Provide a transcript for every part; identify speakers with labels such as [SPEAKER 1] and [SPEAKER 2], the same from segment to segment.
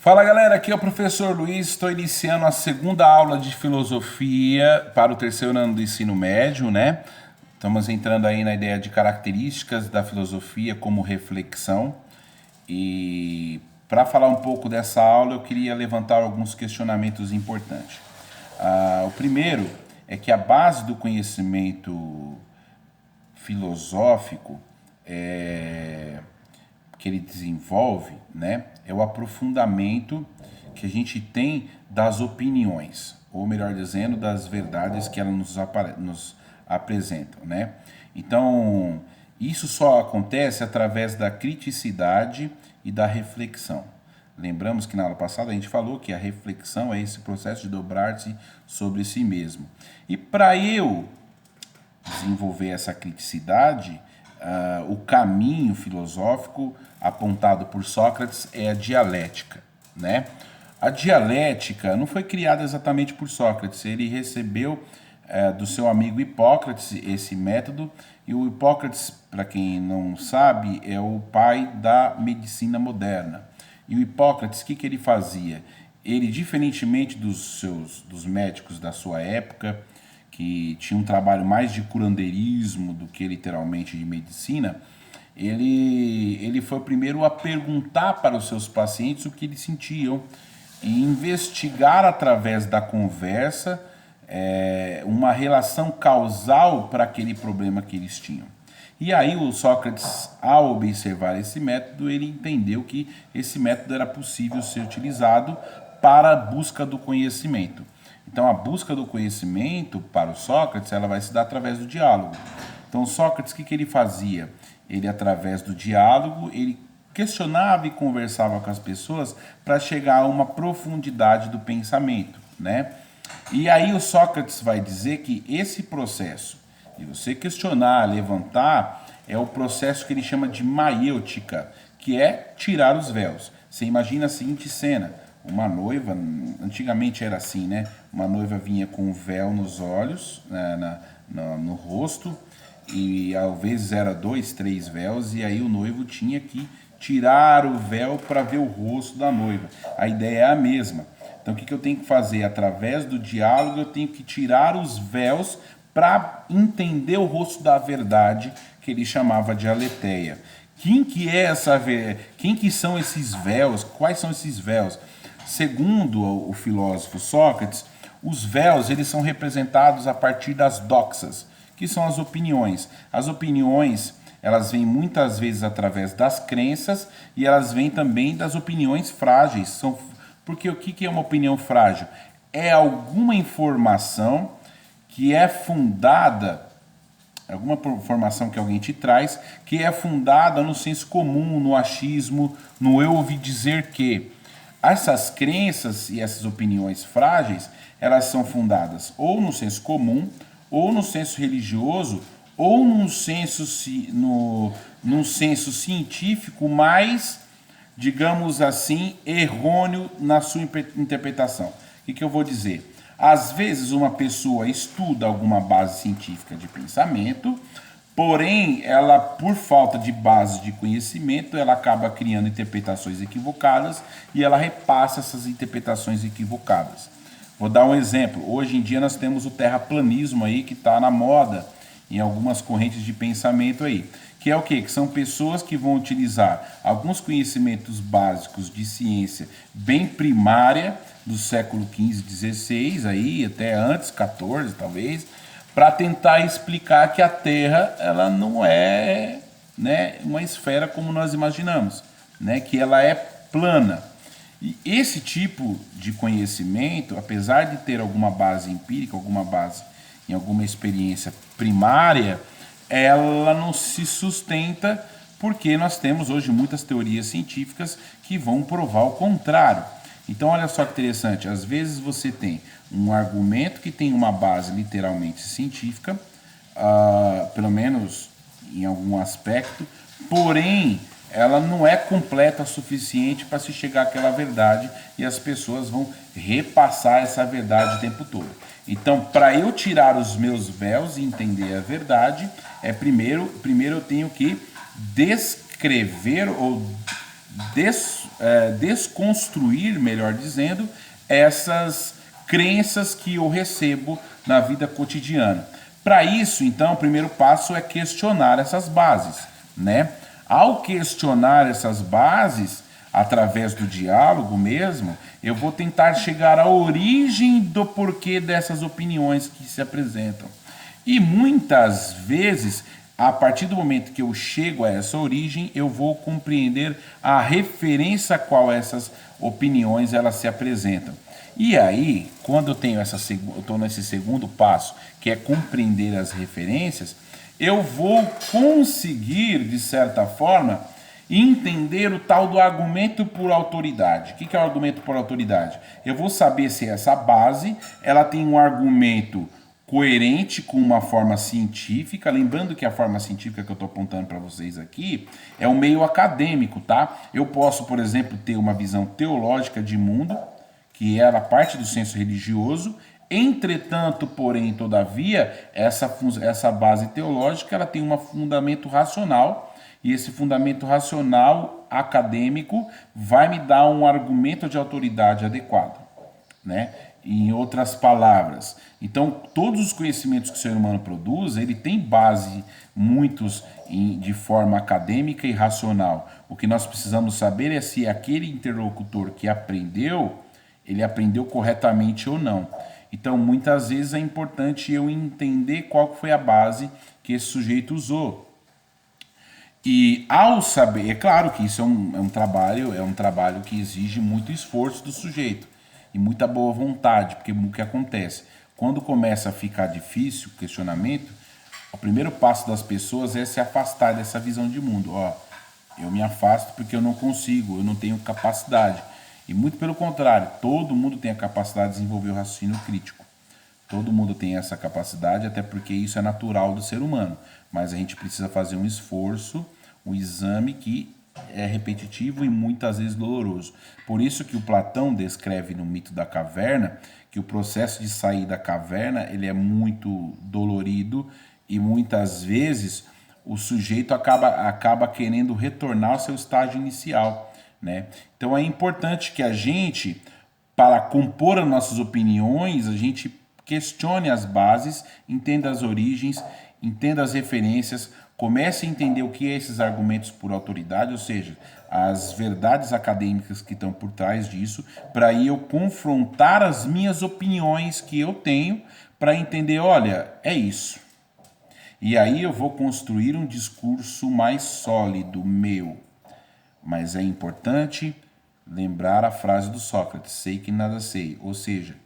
[SPEAKER 1] Fala galera, aqui é o professor Luiz, estou iniciando a segunda aula de filosofia para o terceiro ano do ensino médio, né? Estamos entrando aí na ideia de características da filosofia como reflexão. E para falar um pouco dessa aula, eu queria levantar alguns questionamentos importantes. O primeiro é que a base do conhecimento filosófico que ele desenvolve, né, é o aprofundamento que a gente tem das opiniões, ou melhor dizendo, das verdades que elas nos apresentam, né? Então, isso só acontece através da criticidade e da reflexão. Lembramos que na aula passada a gente falou que a reflexão é esse processo de dobrar-se sobre si mesmo. E para eu desenvolver essa criticidade, o caminho filosófico apontado por Sócrates é a dialética, né? A dialética não foi criada exatamente por Sócrates, ele recebeu do seu amigo Hipócrates esse método, e o Hipócrates, para quem não sabe, é o pai da medicina moderna. E o Hipócrates, o que ele fazia? Ele, diferentemente dos médicos da sua época, que tinha um trabalho mais de curandeirismo do que literalmente de medicina, ele foi o primeiro a perguntar para os seus pacientes o que eles sentiam e investigar através da conversa uma relação causal para aquele problema que eles tinham. E aí o Sócrates, ao observar esse método, ele entendeu que esse método era possível ser utilizado para a busca do conhecimento. Então a busca do conhecimento para o Sócrates, ela vai se dar através do diálogo. Então Sócrates, o que ele fazia? Ele, através do diálogo, ele questionava e conversava com as pessoas para chegar a uma profundidade do pensamento, né? E aí o Sócrates vai dizer que esse processo de você questionar, levantar, é o processo que ele chama de maiêutica, que é tirar os véus. Você imagina a seguinte cena: uma noiva, antigamente era assim, né? Uma noiva vinha com um véu nos olhos, no rosto, e às vezes era 2, 3 véus, e aí o noivo tinha que tirar o véu para ver o rosto da noiva. A ideia é a mesma. Então o que eu tenho que fazer? Através do diálogo eu tenho que tirar os véus para entender o rosto da verdade, que ele chamava de aletheia. Quem que são esses véus? Quais são esses véus? Segundo o filósofo Sócrates, os véus eles são representados a partir das doxas, que são as opiniões. As opiniões, elas vêm muitas vezes através das crenças e elas vêm também das opiniões frágeis. Porque o que é uma opinião frágil? É alguma informação que é fundada, alguma informação que alguém te traz, que é fundada no senso comum, no achismo, no eu ouvi dizer que. Essas crenças e essas opiniões frágeis, elas são fundadas ou no senso comum, ou no senso religioso, ou num senso científico mais, digamos assim, errôneo na sua interpretação. O que eu vou dizer? Às vezes uma pessoa estuda alguma base científica de pensamento, porém, ela, por falta de base de conhecimento, ela acaba criando interpretações equivocadas e ela repassa essas interpretações equivocadas. Vou dar um exemplo. Hoje em dia nós temos o terraplanismo aí que está na moda em algumas correntes de pensamento aí. Que é o quê? Que são pessoas que vão utilizar alguns conhecimentos básicos de ciência bem primária do século XV, XVI, aí, até antes, XIV talvez, para tentar explicar que a Terra ela não é, né, uma esfera como nós imaginamos, né, que ela é plana. E esse tipo de conhecimento, apesar de ter alguma base empírica, alguma base em alguma experiência primária, ela não se sustenta porque nós temos hoje muitas teorias científicas que vão provar o contrário. Então olha só que interessante, às vezes você tem um argumento que tem uma base literalmente científica, pelo menos em algum aspecto, porém ela não é completa o suficiente para se chegar àquela verdade e as pessoas vão repassar essa verdade o tempo todo. Então, para eu tirar os meus véus e entender a verdade, primeiro eu tenho que descrever ou desconstruir, melhor dizendo, essas crenças que eu recebo na vida cotidiana. Para isso, então, o primeiro passo é questionar essas bases, né? Ao questionar essas bases, através do diálogo mesmo, eu vou tentar chegar à origem do porquê dessas opiniões que se apresentam. E muitas vezes, a partir do momento que eu chego a essa origem, eu vou compreender a referência a qual essas opiniões elas se apresentam. E aí, quando eu estou nesse segundo passo, que é compreender as referências, eu vou conseguir, de certa forma, entender o tal do argumento por autoridade. O que é o argumento por autoridade? Eu vou saber se essa base ela tem um argumento coerente com uma forma científica, lembrando que a forma científica que eu estou apontando para vocês aqui é um meio acadêmico, tá? Eu posso, por exemplo, ter uma visão teológica de mundo, que era parte do senso religioso. Entretanto, porém, todavia, essa base teológica ela tem um fundamento racional, e esse fundamento racional acadêmico vai me dar um argumento de autoridade adequado, né? Em outras palavras, então todos os conhecimentos que o ser humano produz, ele tem base muitos de forma acadêmica e racional. O que nós precisamos saber é se aquele interlocutor que aprendeu, ele aprendeu corretamente ou não. Então, muitas vezes é importante eu entender qual foi a base que esse sujeito usou. E ao saber, é claro que isso é um trabalho que exige muito esforço do sujeito e muita boa vontade, porque o que acontece? Quando começa a ficar difícil o questionamento, o primeiro passo das pessoas é se afastar dessa visão de mundo. Ó, eu me afasto porque eu não consigo, eu não tenho capacidade. E muito pelo contrário, todo mundo tem a capacidade de desenvolver o raciocínio crítico. Todo mundo tem essa capacidade, até porque isso é natural do ser humano. Mas a gente precisa fazer um esforço, um exame que é repetitivo e muitas vezes doloroso. Por isso que o Platão descreve no mito da caverna que o processo de sair da caverna ele é muito dolorido e muitas vezes o sujeito acaba querendo retornar ao seu estágio inicial, né? Então é importante que a gente, para compor as nossas opiniões, a gente questione as bases, entenda as origens, entenda as referências, comece a entender o que é esses argumentos por autoridade, ou seja, as verdades acadêmicas que estão por trás disso, para aí eu confrontar as minhas opiniões que eu tenho, para entender, olha, é isso. E aí eu vou construir um discurso mais sólido, meu. Mas é importante lembrar a frase do Sócrates, sei que nada sei, ou seja,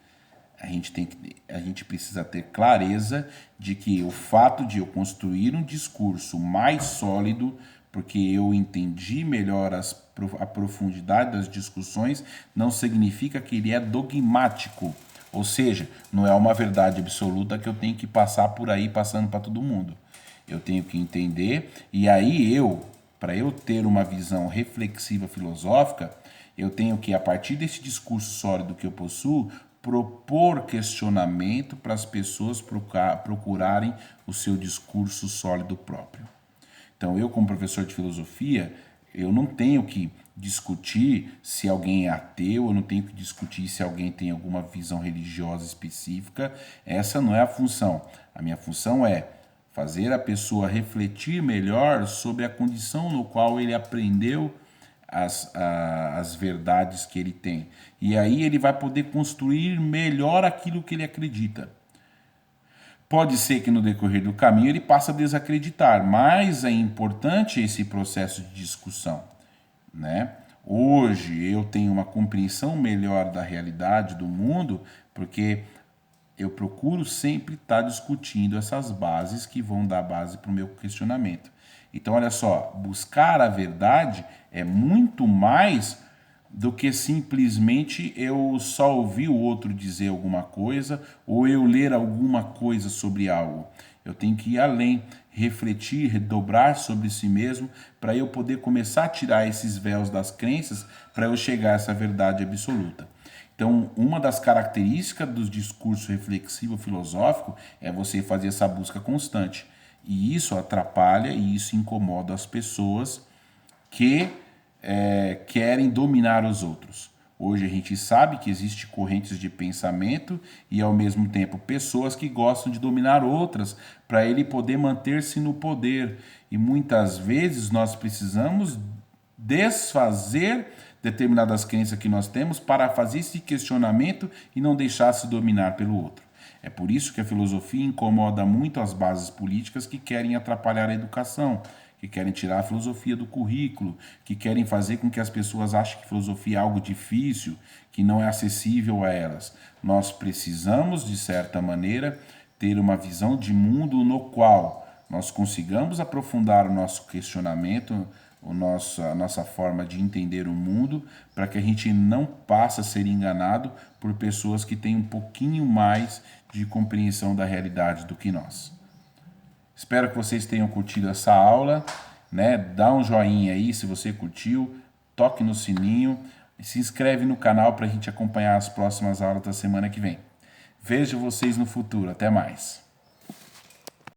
[SPEAKER 1] a gente precisa ter clareza de que o fato de eu construir um discurso mais sólido, porque eu entendi melhor a profundidade das discussões, não significa que ele é dogmático. Ou seja, não é uma verdade absoluta que eu tenho que passar por aí passando para todo mundo. Eu tenho que entender, e aí para eu ter uma visão reflexiva filosófica, eu tenho que, a partir desse discurso sólido que eu possuo, propor questionamento para as pessoas procurarem o seu discurso sólido próprio. Então, eu como professor de filosofia, eu não tenho que discutir se alguém é ateu, eu não tenho que discutir se alguém tem alguma visão religiosa específica. Essa não é a função. A minha função é fazer a pessoa refletir melhor sobre a condição no qual ele aprendeu as verdades que ele tem. E aí ele vai poder construir melhor aquilo que ele acredita. Pode ser que no decorrer do caminho ele passe a desacreditar, mas é importante esse processo de discussão, né? Hoje eu tenho uma compreensão melhor da realidade do mundo, porque eu procuro sempre estar discutindo essas bases que vão dar base para o meu questionamento. Então, olha só, buscar a verdade é muito mais do que simplesmente eu só ouvir o outro dizer alguma coisa ou eu ler alguma coisa sobre algo. Eu tenho que ir além, refletir, redobrar sobre si mesmo para eu poder começar a tirar esses véus das crenças para eu chegar a essa verdade absoluta. Então, uma das características do discurso reflexivo filosófico é você fazer essa busca constante. E isso atrapalha e isso incomoda as pessoas que querem dominar os outros. Hoje a gente sabe que existem correntes de pensamento e, ao mesmo tempo, pessoas que gostam de dominar outras para ele poder manter-se no poder. E muitas vezes nós precisamos desfazer determinadas crenças que nós temos para fazer esse questionamento e não deixar se dominar pelo outro. É por isso que a filosofia incomoda muito as bases políticas que querem atrapalhar a educação, que querem tirar a filosofia do currículo, que querem fazer com que as pessoas achem que filosofia é algo difícil, que não é acessível a elas. Nós precisamos, de certa maneira, ter uma visão de mundo no qual nós consigamos aprofundar o nosso questionamento, a nossa forma de entender o mundo, para que a gente não passe a ser enganado por pessoas que têm um pouquinho mais de compreensão da realidade do que nós. Espero que vocês tenham curtido essa aula, né? Dá um joinha aí se você curtiu, toque no sininho e se inscreve no canal para a gente acompanhar as próximas aulas da semana que vem. Vejo vocês no futuro. Até mais.